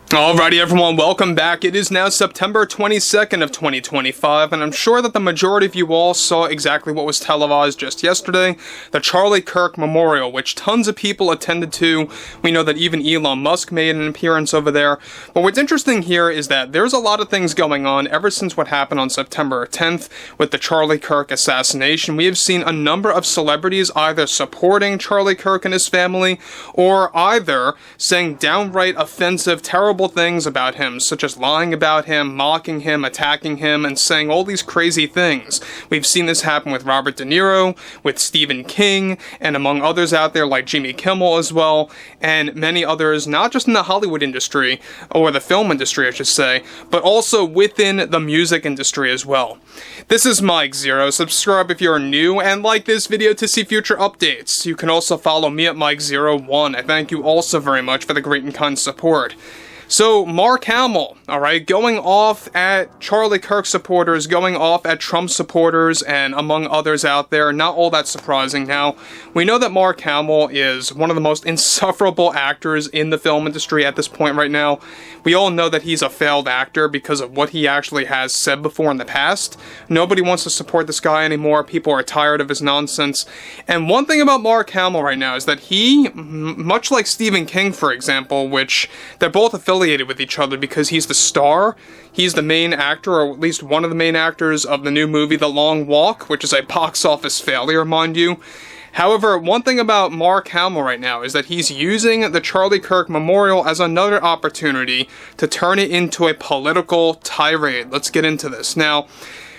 Alrighty everyone, welcome back. It is now September 22nd of 2025, and I'm sure that the majority of you all saw exactly what was televised just yesterday, the Charlie Kirk Memorial, which tons of people attended to. We know that even Elon Musk made an appearance over there. But what's interesting here is that there's a lot of things going on ever since what happened on September 10th with the Charlie Kirk assassination. We have seen a number of celebrities either supporting Charlie Kirk and his family, or either saying downright offensive, terrible things about him, such as lying about him, mocking him, attacking him, and saying all these crazy things. We've seen this happen with Robert De Niro, with Stephen King, and among others out there like Jimmy Kimmel as well, and many others, not just in the Hollywood industry, or the film industry I should say, but also within the music industry as well. This is Mike Zero. Subscribe if you're new, and like this video to see future updates. You can also follow me at Mike01. I thank you also very much for the great and kind support. So, Mark Hamill, alright, going off at Charlie Kirk supporters, going off at Trump supporters, and among others out there, not all that surprising. Now, we know that Mark Hamill is one of the most insufferable actors in the film industry at this point right now. We all know that he's a failed actor because of what he actually has said before in the past. Nobody wants to support this guy anymore. People are tired of his nonsense. And one thing about Mark Hamill right now is that he, much like Stephen King, for example, which they're both affiliated with each other because he's the star, he's the main actor, or at least one of the main actors of the new movie The Long Walk, which is a box office failure, mind you. However, one thing about Mark Hamill right now is that he's using the Charlie Kirk Memorial as another opportunity to turn it into a political tirade. Let's get into this. Now,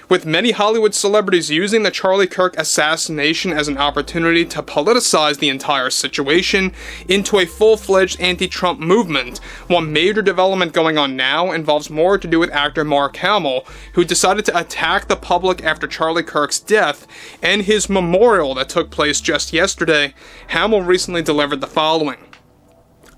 with many Hollywood celebrities using the Charlie Kirk assassination as an opportunity to politicize the entire situation into a full-fledged anti-Trump movement, one major development going on now involves more to do with actor Mark Hamill, who decided to attack the public after Charlie Kirk's death and his memorial that took place just yesterday. Hamill recently delivered the following.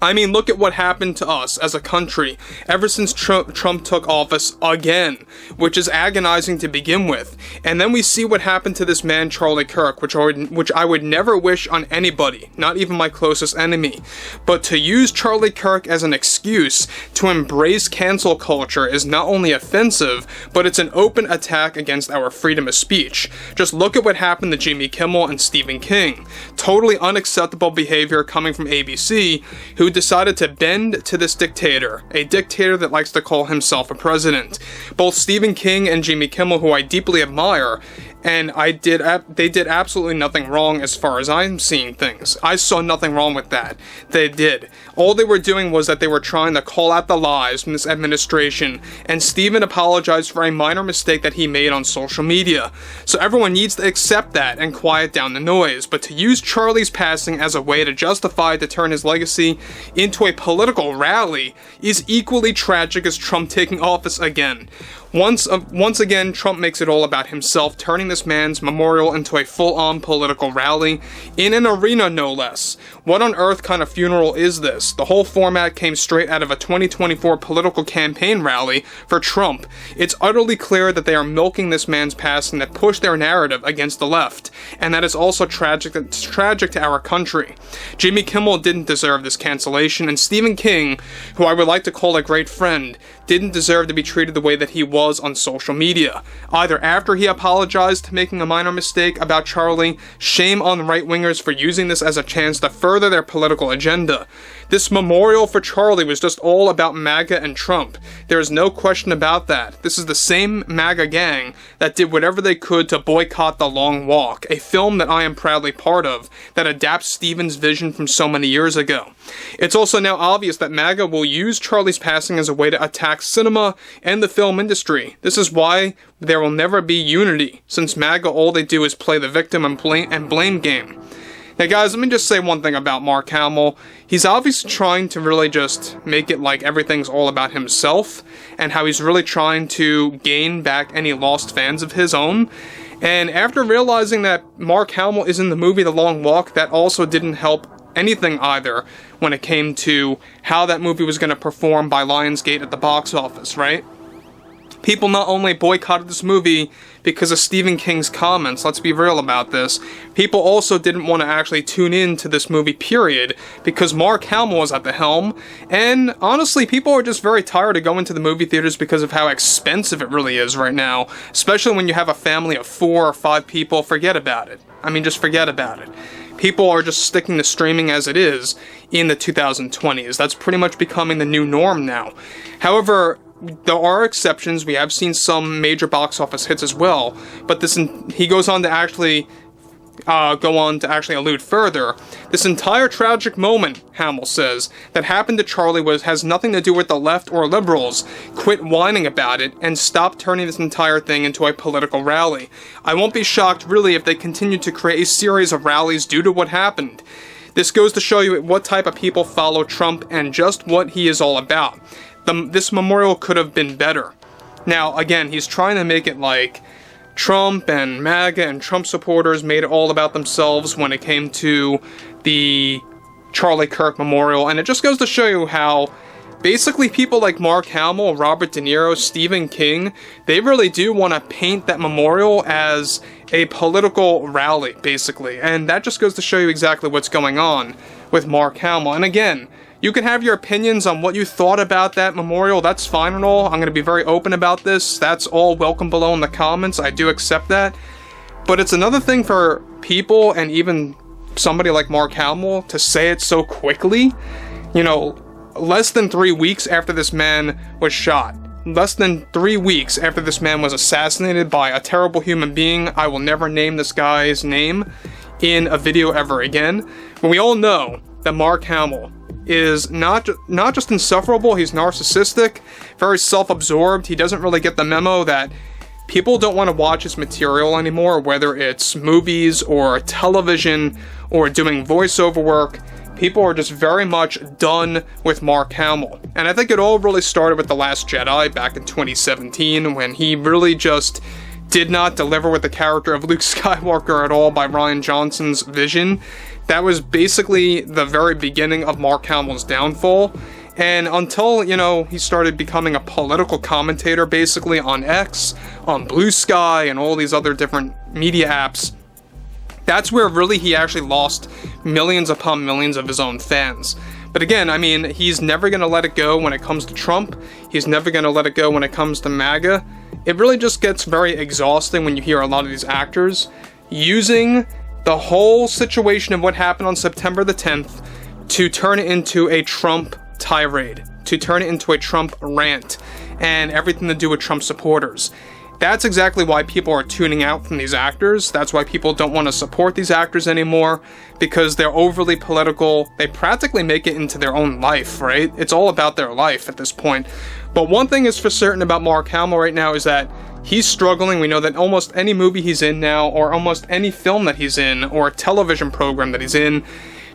I mean, look at what happened to us as a country ever since Trump took office again, which is agonizing to begin with. And then we see what happened to this man, Charlie Kirk, which I would never wish on anybody, not even my closest enemy. But to use Charlie Kirk as an excuse to embrace cancel culture is not only offensive, but it's an open attack against our freedom of speech. Just look at what happened to Jimmy Kimmel and Stephen King. Totally unacceptable behavior coming from ABC, who decided to bend to this dictator, a dictator that likes to call himself a president. Both Stephen King and Jimmy Kimmel, who I deeply admire, and they did absolutely nothing wrong as far as I'm seeing things. I saw nothing wrong with that. They did. All they were doing was that they were trying to call out the lies from this administration, and Stephen apologized for a minor mistake that he made on social media. So everyone needs to accept that and quiet down the noise, but to use Charlie's passing as a way to justify to turn his legacy into a political rally is equally tragic as Trump taking office again. Once again, Trump makes it all about himself, turning this man's memorial into a full-on political rally, in an arena no less. What on earth kind of funeral is this? The whole format came straight out of a 2024 political campaign rally for Trump. It's utterly clear that they are milking this man's passing to push their narrative against the left, and that is also tragic to our country. Jimmy Kimmel didn't deserve this cancellation, and Stephen King, who I would like to call a great friend, didn't deserve to be treated the way that he was on social media. Either after he apologized, making a minor mistake about Charlie, shame on right-wingers for using this as a chance to further their political agenda. This memorial for Charlie was just all about MAGA and Trump. There is no question about that. This is the same MAGA gang that did whatever they could to boycott The Long Walk, a film that I am proudly part of, that adapts Stephen's vision from so many years ago. It's also now obvious that MAGA will use Charlie's passing as a way to attack cinema and the film industry. This is why there will never be unity, since MAGA all they do is play the victim and blame game. Now guys, let me just say one thing about Mark Hamill. He's obviously trying to really just make it like everything's all about himself, and how he's really trying to gain back any lost fans of his own. And after realizing that Mark Hamill is in the movie The Long Walk, that also didn't help anything either when it came to how that movie was going to perform by Lionsgate at the box office, right? People not only boycotted this movie because of Stephen King's comments, let's be real about this, people also didn't want to actually tune in to this movie, period, because Mark Hamill was at the helm, and honestly, people are just very tired of going to the movie theaters because of how expensive it really is right now, especially when you have a family of 4 or 5 people. Forget about it. I mean, just forget about it. People are just sticking to streaming as it is in the 2020s. That's pretty much becoming the new norm now. However, there are exceptions. We have seen some major box office hits as well, but he goes on to actually allude further. This entire tragic moment, Hamill says, that happened to Charlie has nothing to do with the left or liberals. Quit whining about it and stop turning this entire thing into a political rally. I won't be shocked really if they continue to create a series of rallies due to what happened. This goes to show you what type of people follow Trump and just what he is all about. This memorial could have been better. Now, again, he's trying to make it like Trump and MAGA and Trump supporters made it all about themselves when it came to the Charlie Kirk memorial, and it just goes to show you how basically people like Mark Hamill, Robert De Niro, Stephen King, they really do want to paint that memorial as a political rally, basically, and that just goes to show you exactly what's going on with Mark Hamill. And again, you can have your opinions on what you thought about that memorial, that's fine and all. I'm going to be very open about this. That's all welcome below in the comments. I do accept that. But it's another thing for people, and even somebody like Mark Hamill, to say it so quickly. You know, less than 3 weeks after this man was shot. Less than 3 weeks after this man was assassinated by a terrible human being. I will never name this guy's name in a video ever again. But we all know that Mark Hamill is not just insufferable, he's narcissistic, very self-absorbed. He doesn't really get the memo that people don't want to watch his material anymore, whether it's movies or television or doing voiceover work. People are just very much done with Mark Hamill. And I think it all really started with The Last Jedi back in 2017, when he really just did not deliver with the character of Luke Skywalker at all by Rian Johnson's vision. That was basically the very beginning of Mark Hamill's downfall. And until, he started becoming a political commentator basically on X, on Blue Sky, and all these other different media apps, that's where really he actually lost millions upon millions of his own fans. But again, I mean, he's never going to let it go when it comes to Trump. He's never going to let it go when it comes to MAGA. It really just gets very exhausting when you hear a lot of these actors using the whole situation of what happened on September the 10th to turn it into a Trump tirade, to turn it into a Trump rant, and everything to do with Trump supporters. That's exactly why people are tuning out from these actors. That's why people don't want to support these actors anymore, because they're overly political. They practically make it into their own life, right? It's all about their life at this point. But one thing is for certain about Mark Hamill right now is that he's struggling. We know that almost any movie he's in now, or almost any film that he's in, or television program that he's in,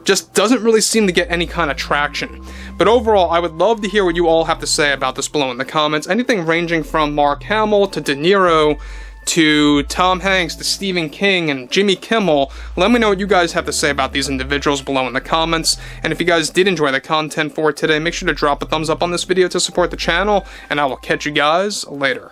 just doesn't really seem to get any kind of traction. But overall, I would love to hear what you all have to say about this below in the comments. Anything ranging from Mark Hamill to De Niro to Tom Hanks to Stephen King and Jimmy Kimmel. Let me know what you guys have to say about these individuals below in the comments. And if you guys did enjoy the content for today, make sure to drop a thumbs up on this video to support the channel, and I will catch you guys later.